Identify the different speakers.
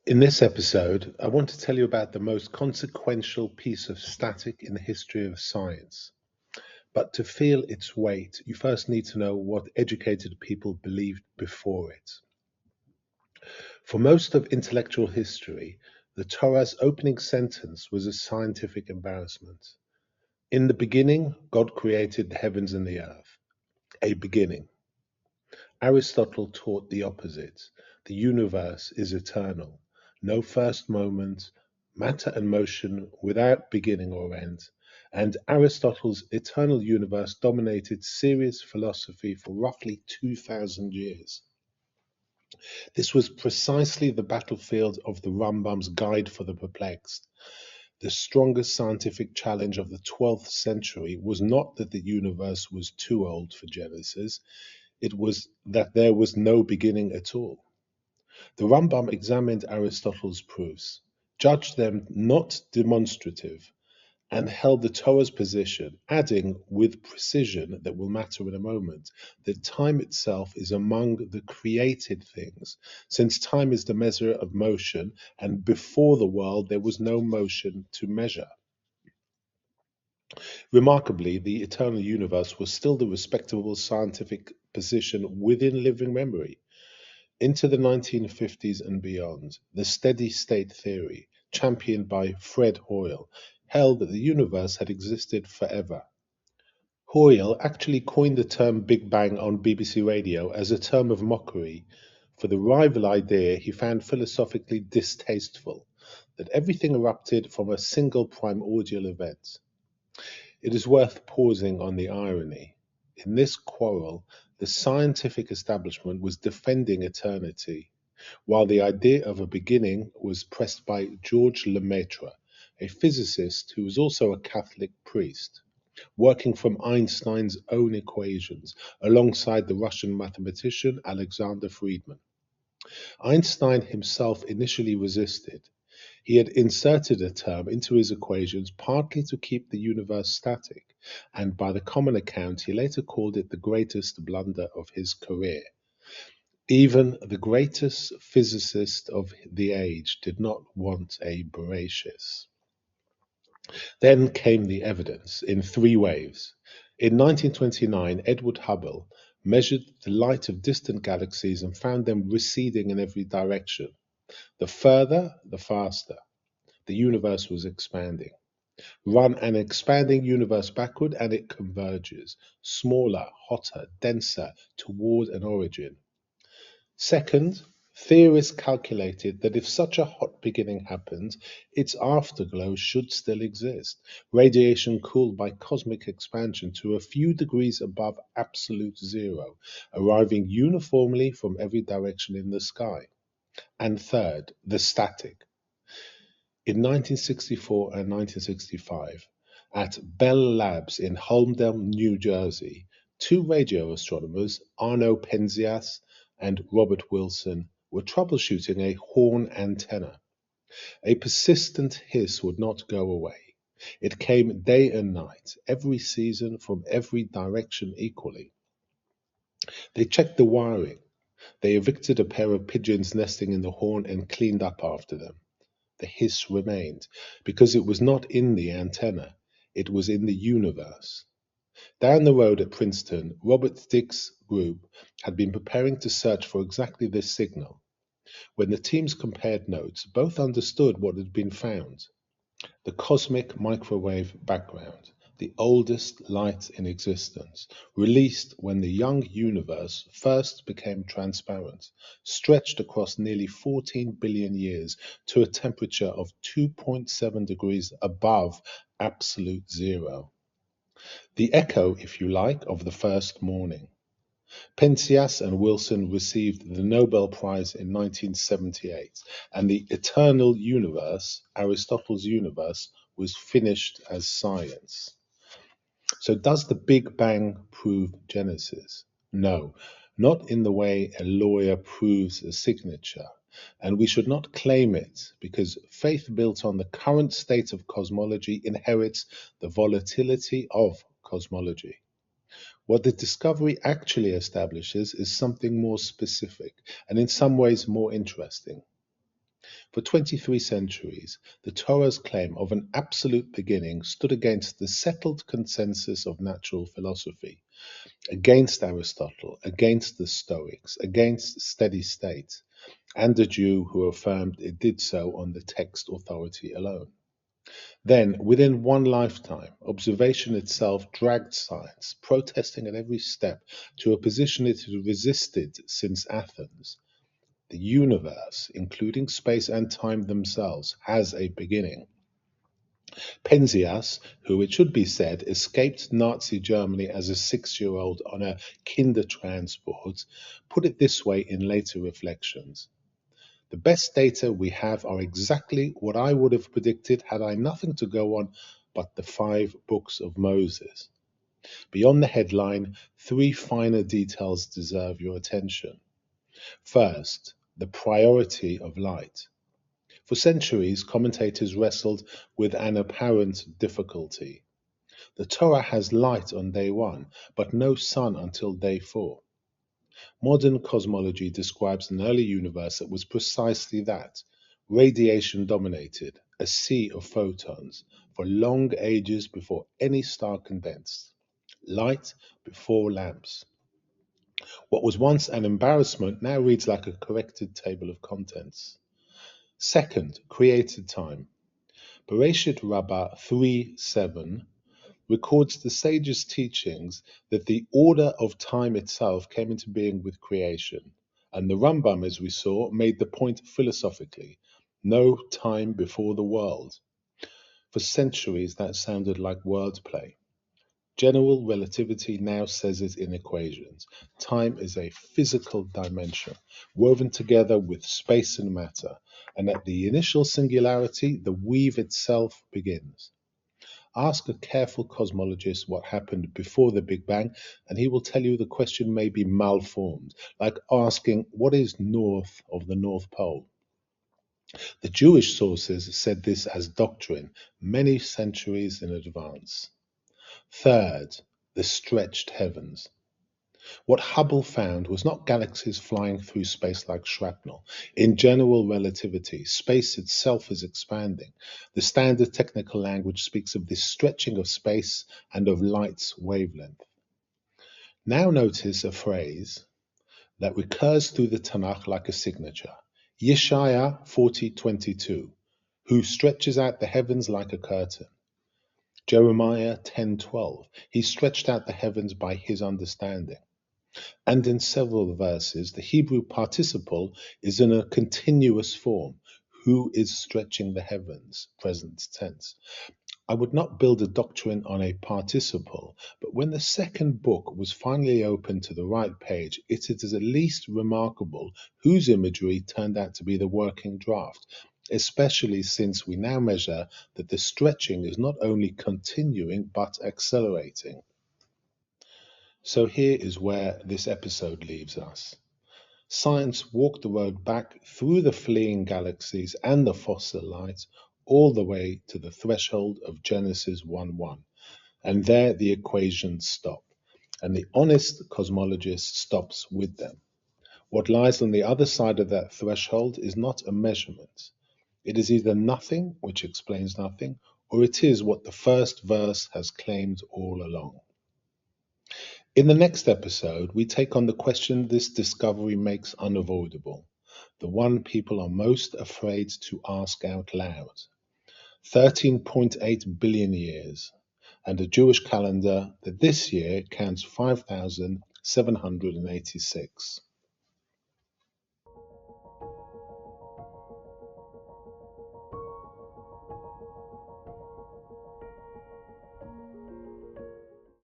Speaker 1: In this episode, I want to tell you about the most consequential piece of static in the history of science. But to feel its weight, you first need to know what educated people believed before it. For most of intellectual history, the Torah's opening sentence was a scientific embarrassment. In the beginning, God created the heavens and the earth. A beginning. Aristotle taught the opposite. The universe is eternal. No first moment, matter and motion without beginning or end. And Aristotle's eternal universe dominated serious philosophy for roughly 2,000 years. This was precisely the battlefield of the Rambam's Guide for the Perplexed. The strongest scientific challenge of the 12th century was not that the universe was too old for Genesis, it was that there was no beginning at all. The Rambam examined Aristotle's proofs, judged them not demonstrative, and held the Torah's position, adding with precision that will matter in a moment, that time itself is among the created things, since time is the measure of motion, and before the world there was no motion to measure. Remarkably, the eternal universe was still the respectable scientific position within living memory. Into the 1950s and beyond, the steady state theory, championed by Fred Hoyle, held that the universe had existed forever. Hoyle actually coined the term Big Bang on BBC Radio as a term of mockery for the rival idea he found philosophically distasteful, that everything erupted from a single primordial event. It is worth pausing on the irony. In this quarrel, the scientific establishment was defending eternity, while the idea of a beginning was pressed by Georges Lemaitre, a physicist who was also a Catholic priest, working from Einstein's own equations alongside the Russian mathematician Alexander Friedmann. Einstein himself initially resisted. He had inserted a term into his equations partly to keep the universe static, and by the common account, he later called it the greatest blunder of his career. Even the greatest physicist of the age did not want a Bereishit. Then came the evidence in three waves. In 1929, Edward Hubble measured the light of distant galaxies and found them receding in every direction. The further, the faster. The universe was expanding. Run an expanding universe backward and it converges, smaller, hotter, denser, toward an origin. Second, theorists calculated that if such a hot beginning happened, its afterglow should still exist, radiation cooled by cosmic expansion to a few degrees above absolute zero, arriving uniformly from every direction in the sky. And third, the static. In 1964 and 1965, at Bell Labs in Holmdel, New Jersey, two radio astronomers, Arno Penzias and Robert Wilson, were troubleshooting a horn antenna. A persistent hiss would not go away. It came day and night, every season, from every direction equally. They checked the wiring. They evicted a pair of pigeons nesting in the horn and cleaned up after them. The hiss remained, because it was not in the antenna, it was in the universe. Down the road at Princeton, Robert Dick's group had been preparing to search for exactly this signal. When the teams compared notes, both understood what had been found. The cosmic microwave background, the oldest light in existence, released when the young universe first became transparent, stretched across nearly 14 billion years to a temperature of 2.7 degrees above absolute zero. The echo, if you like, of the first morning. Penzias and Wilson received the Nobel Prize in 1978, and the eternal universe, Aristotle's universe, was finished as science. So does the Big Bang prove Genesis? No, not in the way a lawyer proves a signature. And we should not claim it, because faith built on the current state of cosmology inherits the volatility of cosmology. What the discovery actually establishes is something more specific and in some ways more interesting. For 23 centuries, the Torah's claim of an absolute beginning stood against the settled consensus of natural philosophy, against Aristotle, against the Stoics, against steady state, and the Jew who affirmed it did so on the text authority alone. Then, within one lifetime, observation itself dragged science, protesting at every step, to a position it has resisted since Athens. The universe, including space and time themselves, has a beginning. Penzias, who it should be said escaped Nazi Germany as a 6-year-old on a Kindertransport, put it this way in later reflections. The best data we have are exactly what I would have predicted had I nothing to go on but the 5 books of Moses. Beyond the headline, 3 finer details deserve your attention. First, the priority of light. For centuries, commentators wrestled with an apparent difficulty. The Torah has light on day 1, but no sun until day 4. Modern cosmology describes an early universe that was precisely that, radiation dominated, a sea of photons, for long ages before any star condensed. Light before lamps. What was once an embarrassment now reads like a corrected table of contents. Second, created time. Bereishit Rabbah 3:7 records the sages' teachings that the order of time itself came into being with creation. And the Rambam, as we saw, made the point philosophically: no time before the world. For centuries, that sounded like wordplay. General relativity now says it in equations. Time is a physical dimension, woven together with space and matter, and at the initial singularity, the weave itself begins. Ask a careful cosmologist what happened before the Big Bang, and he will tell you the question may be malformed, like asking what is north of the North Pole. The Jewish sources said this as doctrine many centuries in advance. Third, the stretched heavens. What Hubble found was not galaxies flying through space like shrapnel. In general relativity, space itself is expanding. The standard technical language speaks of this stretching of space and of light's wavelength. Now notice a phrase that recurs through the Tanakh like a signature. Yeshaya 40:22, who stretches out the heavens like a curtain. Jeremiah 10:12, he stretched out the heavens by his understanding. And in several verses, the Hebrew participle is in a continuous form. Who is stretching the heavens? Present tense. I would not build a doctrine on a participle, but when the second book was finally opened to the right page, it is at least remarkable whose imagery turned out to be the working draft, especially since we now measure that the stretching is not only continuing but accelerating. So here is where this episode leaves us. Science walked the road back through the fleeing galaxies and the fossil light, all the way to the threshold of Genesis 1:1. And there the equations stop, and the honest cosmologist stops with them. What lies on the other side of that threshold is not a measurement. It is either nothing, which explains nothing, or it is what the first verse has claimed all along. In the next episode, we take on the question this discovery makes unavoidable, the one people are most afraid to ask out loud. 13.8 billion years, and a Jewish calendar that this year counts 5,786.